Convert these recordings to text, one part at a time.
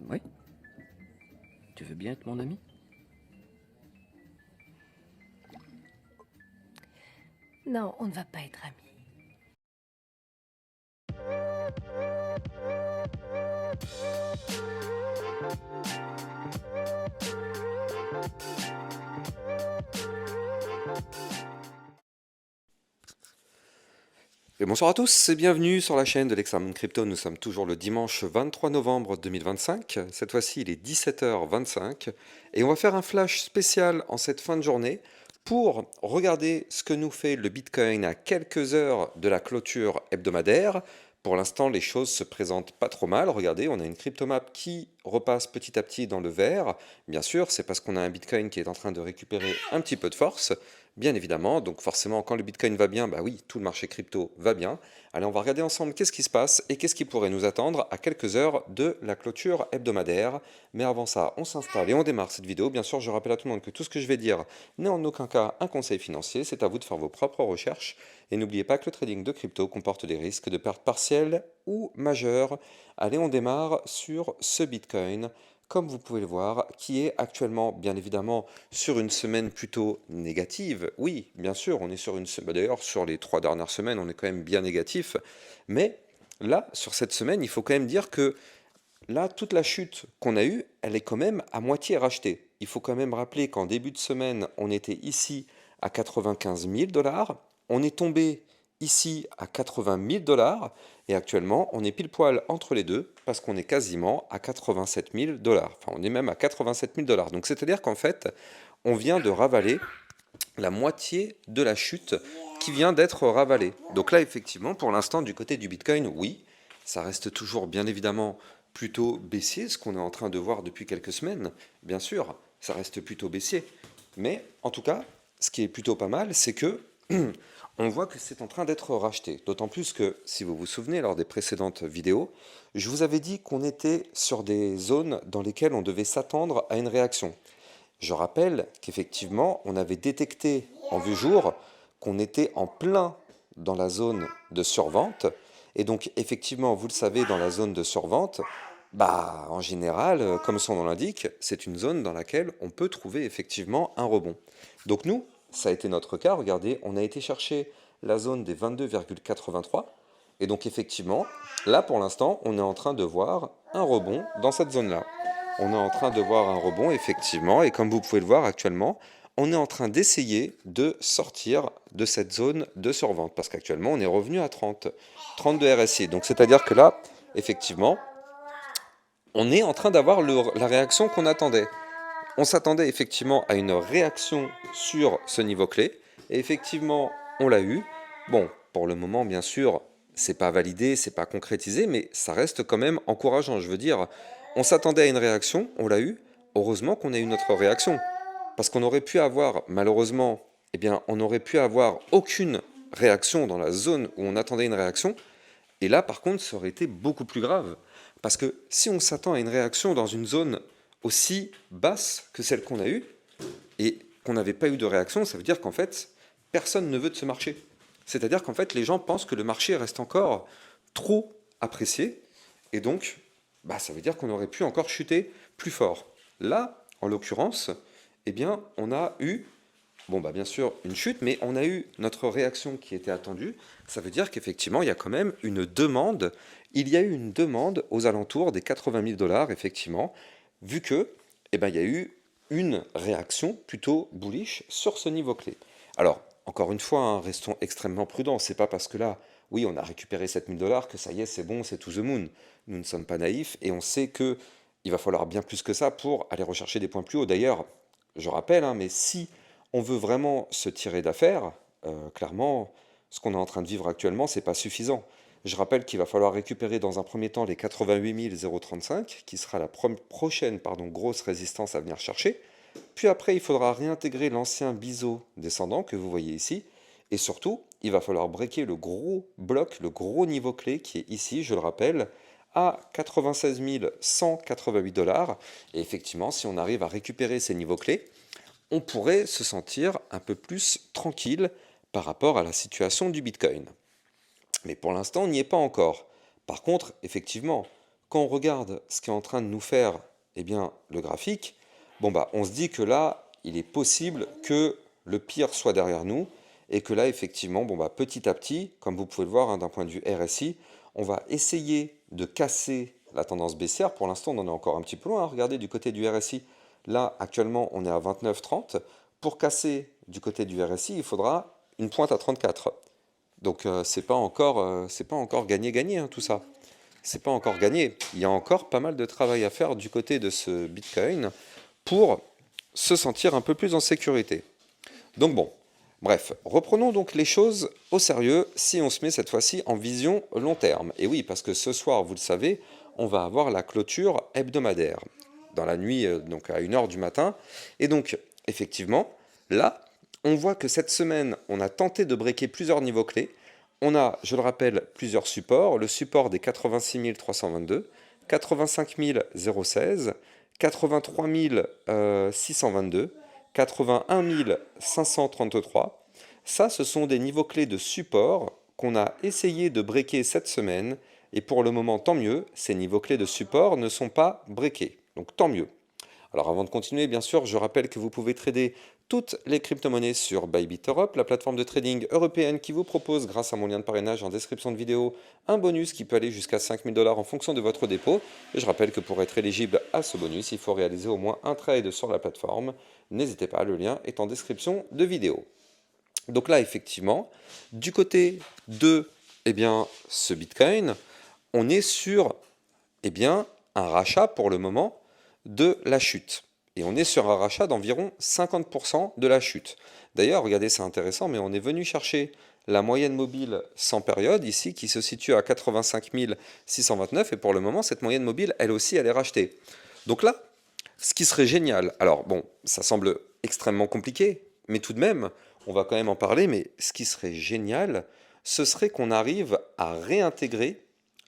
Oui? Tu veux bien être mon ami? Non, on ne va pas être amis. Et bonsoir à tous et bienvenue sur la chaîne de l'Examen Crypto. Nous sommes toujours le dimanche 23 novembre 2025. Cette fois-ci, il est 17h25 et on va faire un flash spécial en cette fin de journée pour regarder ce que nous fait le Bitcoin à quelques heures de la clôture hebdomadaire. Pour l'instant, les choses se présentent pas trop mal. Regardez, on a une cryptomap qui repasse petit à petit dans le vert. Bien sûr, c'est parce qu'on a un Bitcoin qui est en train de récupérer un petit peu de force. Bien évidemment, donc forcément, quand le Bitcoin va bien, bah oui, tout le marché crypto va bien. Allez, on va regarder ensemble qu'est-ce qui se passe et qu'est-ce qui pourrait nous attendre à quelques heures de la clôture hebdomadaire. Mais avant ça, on s'installe et on démarre cette vidéo. Bien sûr, je rappelle à tout le monde que tout ce que je vais dire n'est en aucun cas un conseil financier, c'est à vous de faire vos propres recherches. Et n'oubliez pas que le trading de crypto comporte des risques de perte partielle ou majeure. Allez, on démarre sur ce Bitcoin, comme vous pouvez le voir, qui est actuellement, bien évidemment, sur une semaine plutôt négative. Oui, bien sûr, on est sur une semaine. D'ailleurs, sur les 3 dernières semaines, on est quand même bien négatif. Mais là, sur cette semaine, il faut quand même dire que là, toute la chute qu'on a eue, elle est quand même à moitié rachetée. Il faut quand même rappeler qu'en début de semaine, on était ici à 95 000 dollars. On est tombé ici à 80 000 dollars. Et actuellement, on est pile poil entre les deux parce qu'on est quasiment à 87 000 dollars. Enfin, on est même à 87 000 dollars. Donc, c'est-à-dire qu'en fait, on vient de ravaler la moitié de la chute qui vient d'être ravalée. Donc là, effectivement, pour l'instant, du côté du Bitcoin, oui, ça reste toujours bien évidemment plutôt baissier, ce qu'on est en train de voir depuis quelques semaines. Bien sûr, ça reste plutôt baissier. Mais en tout cas, ce qui est plutôt pas mal, c'est que on voit que c'est en train d'être racheté. D'autant plus que, si vous vous souvenez, lors des précédentes vidéos, je vous avais dit qu'on était sur des zones dans lesquelles on devait s'attendre à une réaction. Je rappelle qu'effectivement, on avait détecté en vue jour qu'on était en plein dans la zone de survente. Et donc, effectivement, vous le savez, dans la zone de survente, bah, en général, comme son nom l'indique, c'est une zone dans laquelle on peut trouver effectivement un rebond. Donc nous, ça a été notre cas. Regardez, on a été chercher la zone des 22,83. Et donc, effectivement, là, pour l'instant, on est en train de voir un rebond dans cette zone-là. On est en train de voir un rebond, effectivement, et comme vous pouvez le voir actuellement, on est en train d'essayer de sortir de cette zone de survente, parce qu'actuellement, on est revenu à 30 de RSI. Donc, c'est-à-dire que là, effectivement, on est en train d'avoir la réaction qu'on attendait. On s'attendait effectivement à une réaction sur ce niveau clé, et effectivement, on l'a eu. Bon, pour le moment, bien sûr, c'est pas validé, c'est pas concrétisé, mais ça reste quand même encourageant. Je veux dire, on s'attendait à une réaction, on l'a eu. Heureusement qu'on a eu notre réaction, parce qu'on aurait pu avoir, malheureusement, eh bien, on aurait pu avoir aucune réaction dans la zone où on attendait une réaction, et là, par contre, ça aurait été beaucoup plus grave. Parce que si on s'attend à une réaction dans une zone aussi basse que celle qu'on a eue, et qu'on n'avait pas eu de réaction, ça veut dire qu'en fait, personne ne veut de ce marché. C'est-à-dire qu'en fait, les gens pensent que le marché reste encore trop apprécié, et donc, bah, ça veut dire qu'on aurait pu encore chuter plus fort. Là, en l'occurrence, eh bien, on a eu bon, bah bien sûr, une chute, mais on a eu notre réaction qui était attendue. Ça veut dire qu'effectivement, il y a quand même une demande. Il y a eu une demande aux alentours des 80 000 dollars, effectivement, vu que, eh ben, il y a eu une réaction plutôt bullish sur ce niveau clé. Alors, encore une fois, hein, restons extrêmement prudents. C'est pas parce que là, oui, on a récupéré 7 000 dollars que ça y est, c'est bon, c'est to the moon. Nous ne sommes pas naïfs et on sait que il va falloir bien plus que ça pour aller rechercher des points plus hauts. D'ailleurs, je rappelle, hein, mais si on veut vraiment se tirer d'affaire, clairement, ce qu'on est en train de vivre actuellement, c'est pas suffisant. Je rappelle qu'il va falloir récupérer dans un premier temps les 88 035, qui sera la prochaine grosse résistance à venir chercher. Puis après, il faudra réintégrer l'ancien biseau descendant que vous voyez ici. Et surtout, il va falloir breaker le gros bloc, le gros niveau clé qui est ici, je le rappelle, à 96 188 dollars. Et effectivement, si on arrive à récupérer ces niveaux clés, on pourrait se sentir un peu plus tranquille par rapport à la situation du Bitcoin. Mais pour l'instant, on n'y est pas encore. Par contre, effectivement, quand on regarde ce qu'est en train de nous faire eh bien, le graphique, bon, bah, on se dit que là, il est possible que le pire soit derrière nous et que là, effectivement, bon, bah, petit à petit, comme vous pouvez le voir hein, d'un point de vue RSI, on va essayer de casser la tendance baissière. Pour l'instant, on en est encore un petit peu loin. Hein. Regardez du côté du RSI, là, actuellement, on est à 29,30. Pour casser du côté du RSI, il faudra une pointe à 34. Donc, c'est pas encore gagné-gagné, hein, tout ça. C'est pas encore gagné. Il y a encore pas mal de travail à faire du côté de ce Bitcoin pour se sentir un peu plus en sécurité. Donc bon, bref, reprenons donc les choses au sérieux si on se met cette fois-ci en vision long terme. Et oui, parce que ce soir, vous le savez, on va avoir la clôture hebdomadaire dans la nuit, donc à 1h du matin. Et donc, effectivement, là, on voit que cette semaine, on a tenté de breaker plusieurs niveaux clés. On a, je le rappelle, plusieurs supports. Le support des 86 322, 85 016, 83 622, 81 533. Ça, ce sont des niveaux clés de support qu'on a essayé de breaker cette semaine. Et pour le moment, tant mieux, ces niveaux clés de support ne sont pas breakés. Donc tant mieux. Alors avant de continuer, bien sûr, je rappelle que vous pouvez trader toutes les crypto-monnaies sur Bybit Europe, la plateforme de trading européenne qui vous propose, grâce à mon lien de parrainage en description de vidéo, un bonus qui peut aller jusqu'à 5 000 $ en fonction de votre dépôt. Et je rappelle que pour être éligible à ce bonus, il faut réaliser au moins un trade sur la plateforme. N'hésitez pas, le lien est en description de vidéo. Donc là, effectivement, du côté de eh bien, ce Bitcoin, on est sur eh bien, un rachat pour le moment de la chute. Et on est sur un rachat d'environ 50% de la chute. D'ailleurs, regardez, c'est intéressant, mais on est venu chercher la moyenne mobile sans période, ici, qui se situe à 85 629, et pour le moment, cette moyenne mobile, elle aussi, elle est rachetée. Donc là, ce qui serait génial, alors bon, ça semble extrêmement compliqué, mais tout de même, on va quand même en parler, mais ce qui serait génial, ce serait qu'on arrive à réintégrer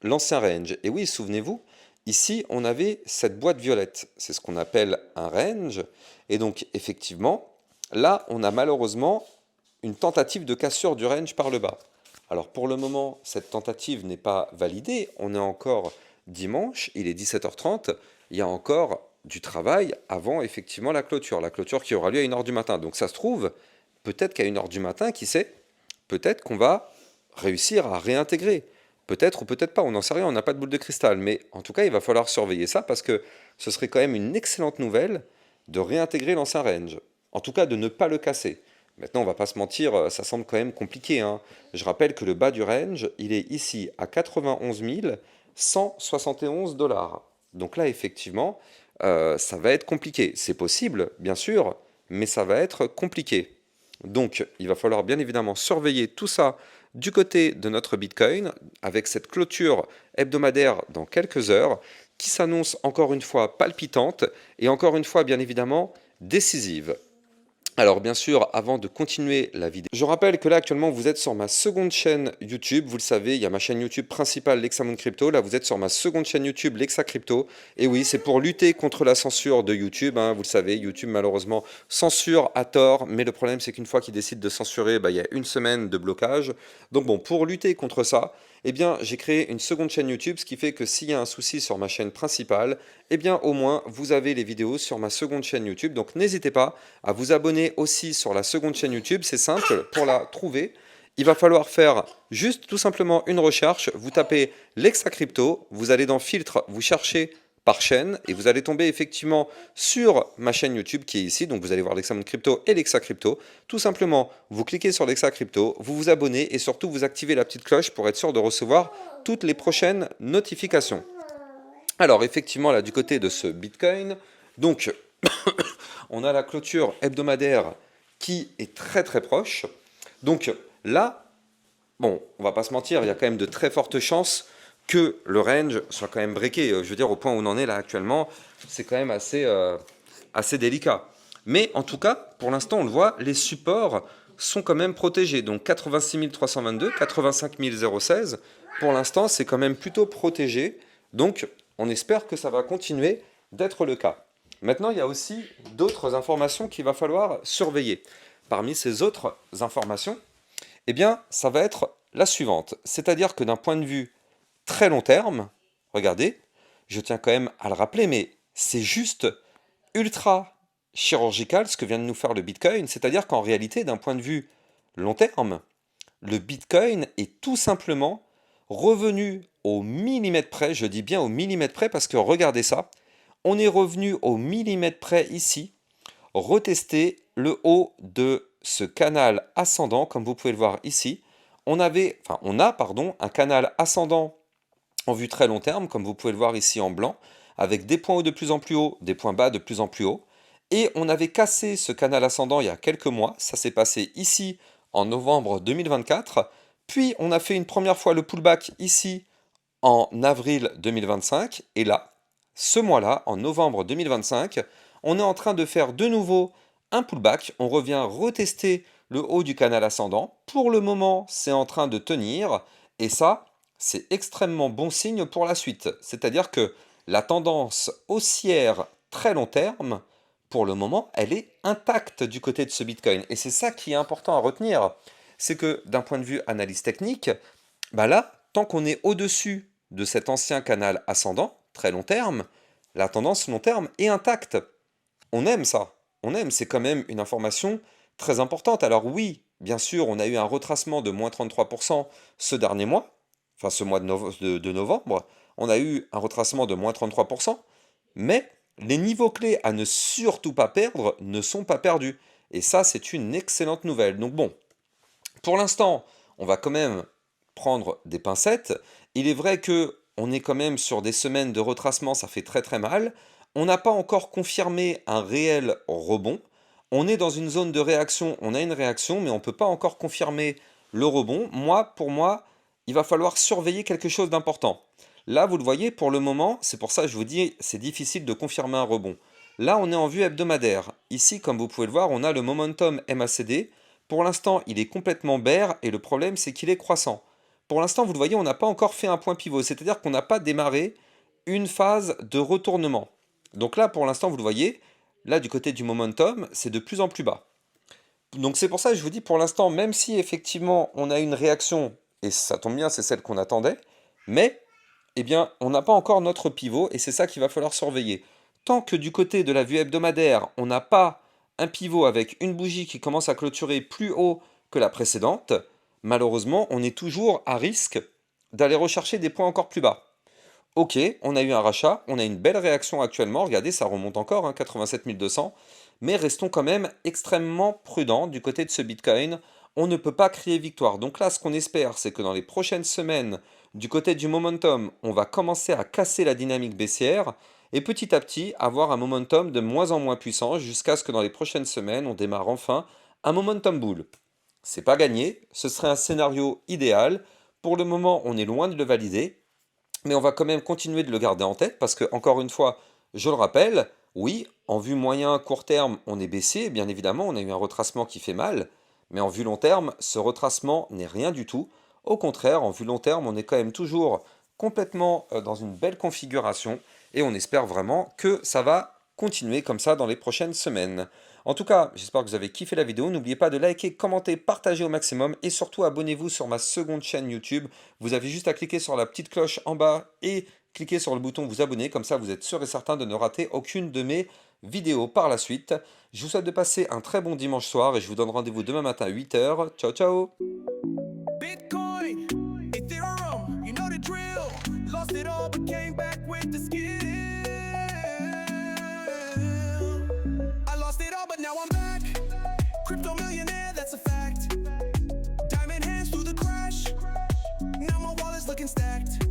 l'ancien range. Et oui, souvenez-vous, ici, on avait cette boîte violette. C'est ce qu'on appelle un range. Et donc, effectivement, là, on a malheureusement une tentative de cassure du range par le bas. Alors, pour le moment, cette tentative n'est pas validée. On est encore dimanche, il est 17h30. Il y a encore du travail avant, effectivement, la clôture. La clôture qui aura lieu à 1h du matin. Donc, ça se trouve, peut-être qu'à 1h du matin, qui sait, peut-être qu'on va réussir à réintégrer. Peut-être ou peut-être pas, on n'en sait rien, on n'a pas de boule de cristal. Mais en tout cas, il va falloir surveiller ça parce que ce serait quand même une excellente nouvelle de réintégrer l'ancien range. En tout cas, de ne pas le casser. Maintenant, on va pas se mentir, ça semble quand même compliqué. Hein. Je rappelle que le bas du range, il est ici à 91 171 $. Donc là, effectivement, ça va être compliqué. C'est possible, bien sûr, mais ça va être compliqué. Donc, il va falloir bien évidemment surveiller tout ça du côté de notre Bitcoin, avec cette clôture hebdomadaire dans quelques heures, qui s'annonce encore une fois palpitante et encore une fois, bien évidemment, décisive. Alors bien sûr, avant de continuer la vidéo, je rappelle que là actuellement vous êtes sur ma seconde chaîne YouTube, vous le savez, il y a ma chaîne YouTube principale Lexamoon Crypto, là vous êtes sur ma seconde chaîne YouTube Lexa Crypto, et oui c'est pour lutter contre la censure de YouTube, hein, vous le savez, YouTube malheureusement censure à tort, mais le problème c'est qu'une fois qu'il décide de censurer, il y a une semaine de blocage, donc bon, pour lutter contre ça, eh bien, j'ai créé une seconde chaîne YouTube, ce qui fait que s'il y a un souci sur ma chaîne principale, eh bien, au moins, vous avez les vidéos sur ma seconde chaîne YouTube. Donc, n'hésitez pas à vous abonner aussi sur la seconde chaîne YouTube. C'est simple, pour la trouver, il va falloir faire juste tout simplement une recherche. Vous tapez Lexa Crypto, vous allez dans Filtre, vous cherchez par chaîne et vous allez tomber effectivement sur ma chaîne YouTube qui est ici. Donc vous allez voir Lexamoon Crypto et Lexa Crypto. Tout simplement, vous cliquez sur Lexa Crypto, vous vous abonnez et surtout vous activez la petite cloche pour être sûr de recevoir toutes les prochaines notifications. Alors effectivement là du côté de ce Bitcoin, donc on a la clôture hebdomadaire qui est très très proche. Donc là, bon, on va pas se mentir, il y a quand même de très fortes chances que le range soit quand même breaké. Je veux dire, au point où on en est là actuellement, c'est quand même assez délicat. Mais en tout cas, pour l'instant, on le voit, les supports sont quand même protégés. Donc 86 322, 85 016, pour l'instant, c'est quand même plutôt protégé. Donc, on espère que ça va continuer d'être le cas. Maintenant, il y a aussi d'autres informations qu'il va falloir surveiller. Parmi ces autres informations, eh bien, ça va être la suivante. C'est-à-dire que d'un point de vue très long terme, regardez, je tiens quand même à le rappeler, mais c'est juste ultra chirurgical ce que vient de nous faire le Bitcoin, c'est-à-dire qu'en réalité, d'un point de vue long terme, le Bitcoin est tout simplement revenu au millimètre près, je dis bien au millimètre près parce que regardez ça, on est revenu au millimètre près ici, retester le haut de ce canal ascendant, comme vous pouvez le voir ici. On a un canal ascendant en vue très long terme, comme vous pouvez le voir ici en blanc, avec des points hauts de plus en plus hauts, des points bas de plus en plus hauts. Et on avait cassé ce canal ascendant il y a quelques mois, ça s'est passé ici en novembre 2024, puis on a fait une première fois le pullback ici en avril 2025, et là, ce mois-là, en novembre 2025, on est en train de faire de nouveau un pullback, on revient retester le haut du canal ascendant. Pour le moment, c'est en train de tenir, et ça, c'est extrêmement bon signe pour la suite. C'est-à-dire que la tendance haussière très long terme, pour le moment, elle est intacte du côté de ce Bitcoin. Et c'est ça qui est important à retenir. C'est que d'un point de vue analyse technique, bah là, tant qu'on est au-dessus de cet ancien canal ascendant, très long terme, la tendance long terme est intacte. On aime ça. On aime, c'est quand même une information très importante. Alors oui, bien sûr, on a eu un retracement de moins 33% ce dernier mois, enfin ce mois de novembre, on a eu un retracement de moins 33%, mais les niveaux clés à ne surtout pas perdre ne sont pas perdus. Et ça, c'est une excellente nouvelle. Donc bon, pour l'instant, on va quand même prendre des pincettes. Il est vrai que on est quand même sur des semaines de retracement, ça fait très très mal. On n'a pas encore confirmé un réel rebond. On est dans une zone de réaction, on a une réaction, mais on ne peut pas encore confirmer le rebond. Pour moi, il va falloir surveiller quelque chose d'important. Là, vous le voyez, pour le moment, c'est pour ça que je vous dis, c'est difficile de confirmer un rebond. Là, on est en vue hebdomadaire. Ici, comme vous pouvez le voir, on a le momentum MACD. Pour l'instant, il est complètement bear et le problème, c'est qu'il est croissant. Pour l'instant, vous le voyez, on n'a pas encore fait un point pivot, c'est-à-dire qu'on n'a pas démarré une phase de retournement. Donc là, pour l'instant, vous le voyez, là, du côté du momentum, c'est de plus en plus bas. Donc c'est pour ça que je vous dis, pour l'instant, même si effectivement, on a une réaction, et ça tombe bien, c'est celle qu'on attendait, mais, eh bien, on n'a pas encore notre pivot, et c'est ça qu'il va falloir surveiller. Tant que du côté de la vue hebdomadaire, on n'a pas un pivot avec une bougie qui commence à clôturer plus haut que la précédente, malheureusement, on est toujours à risque d'aller rechercher des points encore plus bas. Ok, on a eu un rachat, on a une belle réaction actuellement, regardez, ça remonte encore, hein, 87 200, mais restons quand même extrêmement prudents du côté de ce Bitcoin. On ne peut pas crier victoire. Donc là, ce qu'on espère, c'est que dans les prochaines semaines, du côté du momentum, on va commencer à casser la dynamique baissière et petit à petit avoir un momentum de moins en moins puissant jusqu'à ce que dans les prochaines semaines, on démarre enfin un momentum bull. C'est pas gagné, ce serait un scénario idéal. Pour le moment, on est loin de le valider, mais on va quand même continuer de le garder en tête parce que, encore une fois, je le rappelle, oui, en vue moyen, court terme, on est baissé, bien évidemment, on a eu un retracement qui fait mal, mais en vue long terme, ce retracement n'est rien du tout. Au contraire, en vue long terme, on est quand même toujours complètement dans une belle configuration et on espère vraiment que ça va continuer comme ça dans les prochaines semaines. En tout cas, j'espère que vous avez kiffé la vidéo. N'oubliez pas de liker, commenter, partager au maximum et surtout abonnez-vous sur ma seconde chaîne YouTube. Vous avez juste à cliquer sur la petite cloche en bas et cliquer sur le bouton vous abonner. Comme ça, vous êtes sûr et certain de ne rater aucune de mes vidéos par la suite. Je vous souhaite de passer un très bon dimanche soir et je vous donne rendez-vous demain matin à 8 h. Ciao, ciao! Bitcoin, Ethereum, you know the drill. Lost it all but came back with the skill. I lost it all but now I'm back. Crypto millionaire, that's a fact. Diamond hands through the crash. Now my wallet's looking stacked.